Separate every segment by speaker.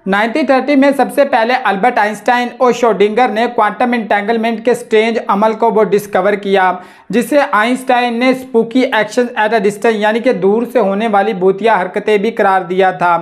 Speaker 1: 1930 में सबसे पहले अल्बर्ट आइंस्टाइन और श्रोडिंगर ने क्वांटम एंटेंगलमेंट के स्ट्रेंज अमल को वो डिस्कवर किया, जिसे आइंस्टाइन ने spooky action at a distance यानी कि दूर से होने वाली भूतिया हरकतें भी करार दिया था।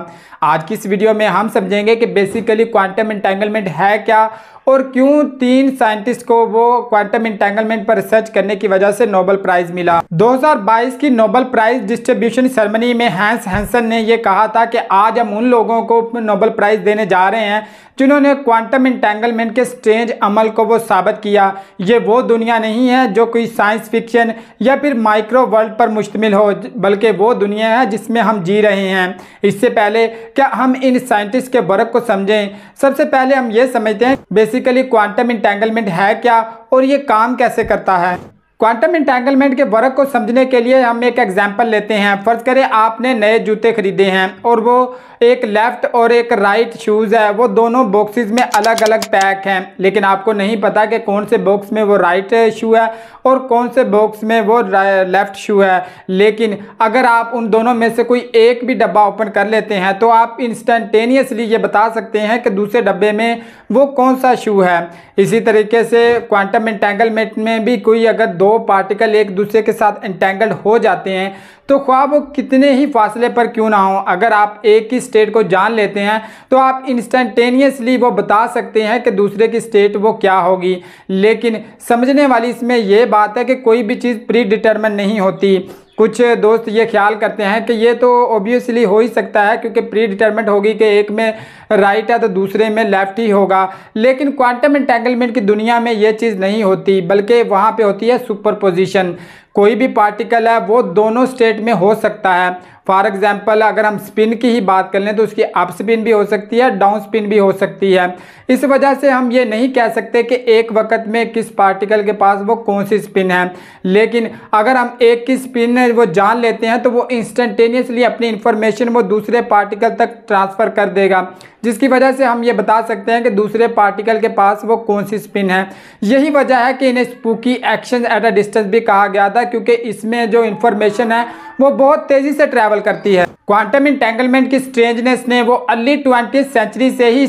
Speaker 1: आज की इस वीडियो में हम समझेंगे कि बेसिकली क्वांटम एंटेंगलमेंट है क्या और क्यों 3 साइंटिस्ट को वो क्वांटम एंटेंगलमेंट पर रिसर्च करने की वजह से नोबेल प्राइज मिला। 2022 की नोबेल प्राइज डिस्ट्रीब्यूशन सेरेमनी में हैंस हैंसन ने ये कहा था कि आज हम उन लोगों को नोबेल प्राइज देने जा रहे हैं जिन्होंने क्वांटम एंटेंगलमेंट के स्ट्रेंज अमल को वो साबित किया। ये वो दुनिया नहीं है जो कोई साइंस फिक्शन या फिर माइक्रो वर्ल्ड पर मुश्तमिल हो, बल्कि वो दुनिया है जिसमें हम जी रहे हैं। इससे पहले क्या हम इन साइंटिस्ट के वर्क को समझें, सबसे पहले हम ये समझते हैं बेसिकली क्वांटम एंटेंगलमेंट है क्या और ये काम कैसे करता है। क्वांटम एंटेंगलमेंट के वर्क को समझने के लिए हम एक एग्जांपल लेते हैं। फर्ज करें आपने नए जूते खरीदे हैं और वो एक लेफ्ट और एक राइट शूज़ है, वो दोनों बॉक्सेस में अलग अलग पैक हैं, लेकिन आपको नहीं पता कि कौन से बॉक्स में वो राइट शू है और कौन से बॉक्स में वो लेफ्ट शू है। लेकिन अगर आप उन दोनों में से कोई एक भी डब्बा ओपन कर लेते हैं तो आप इंस्टेंटेनियसली ये बता सकते हैं कि दूसरे डब्बे में वो कौन सा शू है। इसी तरीके से क्वांटम एंटेंगलमेंट में भी कोई अगर दो पार्टिकल एक दूसरे के साथ एंटेंगल्ड हो जाते हैं तो ख्वाह वो कितने ही फासले पर क्यों ना हो, अगर आप एक ही स्टेट को जान लेते हैं तो आप इंस्टेंटेनियसली वो बता सकते हैं कि दूसरे की स्टेट वो क्या होगी। लेकिन समझने वाली इसमें यह बात है कि कोई भी चीज़ प्री डिटरमिन नहीं होती। कुछ दोस्त ये ख्याल करते हैं कि ये तो ऑब्वियसली हो ही सकता है क्योंकि प्री डिटरमिनेट होगी कि एक में राइट है तो दूसरे में लेफ्ट ही होगा, लेकिन क्वांटम एंटेंगलमेंट की दुनिया में ये चीज़ नहीं होती, बल्कि वहाँ पे होती है सुपरपोजिशन। कोई भी पार्टिकल है वो दोनों स्टेट में हो सकता है। फॉर एग्जाम्पल अगर हम स्पिन की ही बात कर लें तो उसकी अप स्पिन भी हो सकती है, डाउन स्पिन भी हो सकती है। इस वजह से हम ये नहीं कह सकते कि एक वक्त में किस पार्टिकल के पास वो कौन सी स्पिन है, लेकिन अगर हम एक की स्पिन वो जान लेते हैं तो वो इंस्टेंटेनियसली अपनी इंफॉर्मेशन वो दूसरे पार्टिकल तक ट्रांसफ़र कर देगा, जिसकी वजह से हम ये बता सकते हैं कि दूसरे पार्टिकल के पास वो कौन सी स्पिन है। यही वजह है कि इन्हें spooky action at a distance भी कहा गया था, क्योंकि इसमें जो इंफॉर्मेशन है वो बहुत तेज़ी से ट्रैवल करती है। क्वांटम एंटेंगलमेंट की स्ट्रेंजनेस ने वो अर्ली 20th सेंचुरी से ही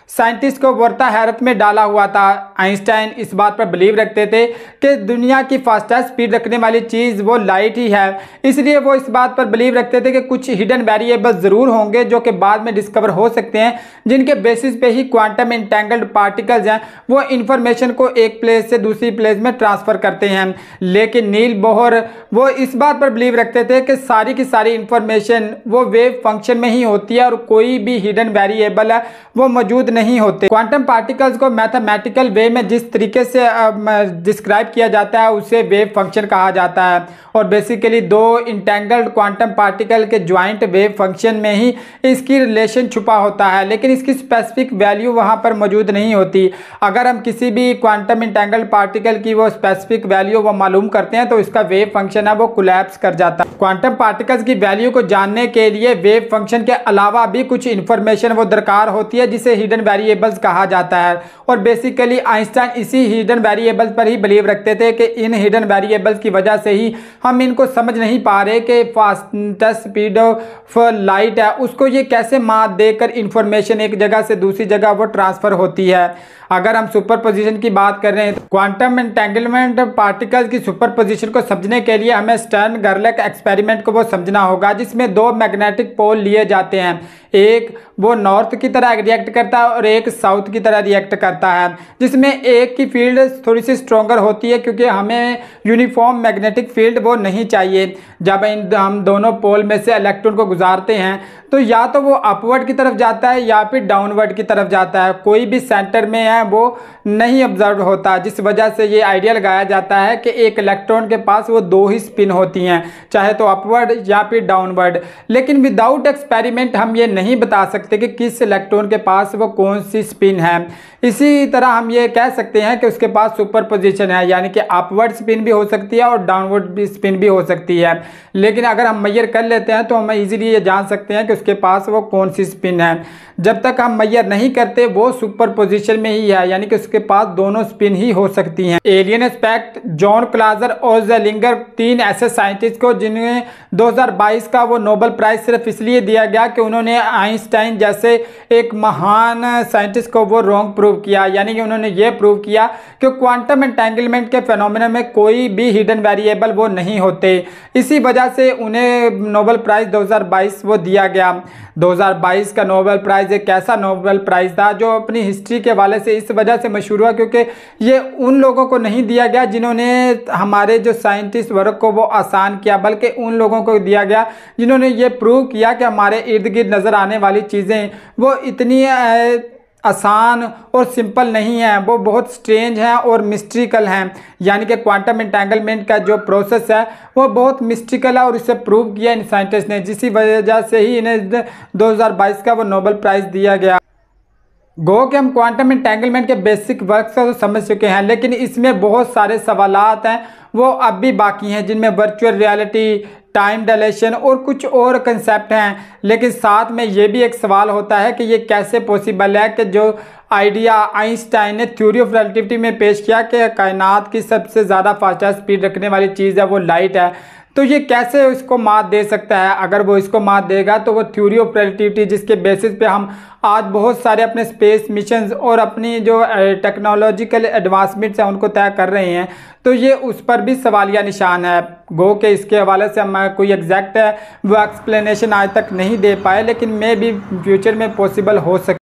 Speaker 1: साइंटिस्ट को वर्ता हैरत में डाला हुआ था। आइंस्टाइन इस बात पर बिलीव रखते थे कि दुनिया की फास्टेस्ट स्पीड रखने वाली चीज़ वो लाइट ही है, इसलिए वो इस बात पर बिलीव रखते थे कि कुछ हिडन वेरिएबल्स ज़रूर होंगे जो कि बाद में डिस्कवर हो सकते हैं, जिनके बेसिस पे ही क्वांटम एंटेंगल्ड पार्टिकल्स हैं वो इन्फॉर्मेशन को एक प्लेस से दूसरी प्लेस में ट्रांसफ़र करते हैं। लेकिन नील बोहर वो इस बात पर बिलीव रखते थे कि सारी की सारी इंफॉर्मेशन वो वेव फंक्शन में ही होती है और कोई भी हिडन वेरिएबल है वो मौजूद नहीं होते। क्वांटम पार्टिकल्स को मैथमेटिकल वे में जिस तरीके से डिस्क्राइब किया जाता है उसे वेव फंक्शन कहा जाता है, और बेसिकली दो इंटेंगल्ड क्वांटम पार्टिकल के ज्वाइंट वेव फंक्शन में ही इसकी रिलेशन छुपा होता है, लेकिन इसकी स्पेसिफिक वैल्यू वहाँ पर मौजूद नहीं होती। अगर हम किसी भी क्वांटम इंटेंगल्ड पार्टिकल की वो स्पेसिफिक वैल्यू वो मालूम करते हैं तो इसका वेव फंक्शन है वो कोलैप्स कर जाता है। क्वांटम पार्टिकल्स की वैल्यू को जानने के लिए वेव फंक्शन के अलावा भी कुछ इंफॉर्मेशन वो दरकार होती है जिसे हिडन वेरिएबल्स कहा जाता है, और बेसिकली आइंस्टाइन इसी हिडन वेरिएबल्स पर ही बिलीव रखते थे कि इन हिडन वेरिएबल्स की वजह से ही हम इनको समझ नहीं पा रहे कि फास्टेस्ट स्पीड ऑफ लाइट है उसको ये कैसे मात देकर इंफॉर्मेशन एक जगह से दूसरी जगह वो ट्रांसफ़र होती है। अगर हम सुपरपोजिशन की बात कर रहे हैं तो क्वांटम एंटेंगलमेंट पार्टिकल्स की सुपरपोजिशन को समझने के लिए हमें स्टर्न गरलैक एक्सपेरिमेंट को वो समझना होगा, जिसमें दो मैग्नेटिक पोल लिए जाते हैं, एक वो नॉर्थ की तरह रिएक्ट करता है और एक साउथ की तरह रिएक्ट करता है, जिसमें एक की फील्ड थोड़ी सी स्ट्रॉन्गर होती है क्योंकि हमें यूनिफॉर्म मैग्नेटिक फील्ड वो नहीं चाहिए। जब हम दोनों पोल में से इलेक्ट्रॉन को गुजारते हैं तो या तो वो अपवर्ड की तरफ जाता है या फिर डाउनवर्ड की तरफ जाता है, कोई भी सेंटर में है वो नहीं ऑब्जर्व होता, जिस वजह से ये आइडिया लगाया जाता है कि एक इलेक्ट्रॉन के पास वो दो ही स्पिन होती हैं, चाहे तो अपवर्ड या फिर डाउनवर्ड। लेकिन विदाउट एक्सपेरिमेंट हम ये नहीं बता सकते कि किस इलेक्ट्रॉन के पास वो कौन सी स्पिन है। इसी तरह हम ये कह सकते हैं कि उसके पास सुपरपोजिशन है, यानी कि अपवर्ड स्पिन भी हो सकती है और डाउनवर्ड स्पिन भी हो सकती है। लेकिन अगर हम मेजर कर लेते हैं तो हम इजीली ये जान सकते हैं कि उसके पास वो कौन सी स्पिन है। जब तक हम मैयर नहीं करते वो सुपर पोजीशन में ही है, यानी कि उसके पास दोनों स्पिन ही हो सकती हैं। एलियन एस्पेक्ट, जॉन क्लाजर और जेलिंगर, 3 ऐसे साइंटिस्ट को जिन्हें 2022 का वो नोबेल प्राइज सिर्फ इसलिए दिया गया कि उन्होंने आइंस्टाइन जैसे एक महान साइंटिस्ट को वो रॉन्ग प्रूव किया, यानी कि उन्होंने ये प्रूव किया कि क्वांटम एंटेंगलमेंट के फेनोमेना में कोई भी हिडन वेरिएबल वो नहीं होते। इसी वजह से उन्हें नोबेल प्राइज 2022 वो दिया गया। 2022 का नोबेल प्राइज एक ऐसा नोबेल प्राइज था जो अपनी हिस्ट्री के हवाले से इस वजह से मशहूर हुआ क्योंकि ये उन लोगों को नहीं दिया गया जिन्होंने हमारे जो साइंटिस्ट वर्क को वो आसान किया, बल्कि उन लोगों को दिया गया जिन्होंने ये प्रूव किया कि हमारे इर्द गिर्द नज़र आने वाली चीज़ें वो इतनी आसान और सिंपल नहीं है, वो बहुत स्ट्रेंज हैं और मिस्ट्रिकल हैं। यानी कि क्वांटम एंटेंगलमेंट का जो प्रोसेस है वो बहुत मिस्ट्रिकल है और इसे प्रूव किया इन साइंटिस्ट ने, जिसी वजह से ही इन्हें 2022 का वो नोबेल प्राइज़ दिया गया। गो कि हम क्वांटम एंटेंगलमेंट के बेसिक वर्क को तो समझ चुके हैं, लेकिन इसमें बहुत सारे सवालात हैं वो अब भी बाकी हैं, जिनमें वर्चुअल रियलिटी, टाइम डायलेशन और कुछ और कंसेप्ट हैं। लेकिन साथ में ये भी एक सवाल होता है कि ये कैसे पॉसिबल है कि जो आइडिया आइंस्टाइन ने थ्योरी ऑफ रिलेटिविटी में पेश किया कि कायनात की सबसे ज़्यादा फास्टेस्ट स्पीड रखने वाली चीज़ है वो लाइट है, तो ये कैसे इसको मात दे सकता है। अगर वो इसको मात देगा तो वो थ्योरी ऑफ रिलेटिविटी जिसके बेसिस पे हम आज बहुत सारे अपने स्पेस मिशंस और अपनी जो टेक्नोलॉजिकल एडवांसमेंट्स हैं उनको तय कर रहे हैं, तो ये उस पर भी सवालिया निशान है। गो के इसके हवाले से हम कोई एग्जैक्ट वो एक्सप्लेनेशन आज तक नहीं दे पाए, लेकिन मे भी फ्यूचर में पॉसिबल हो सकता है।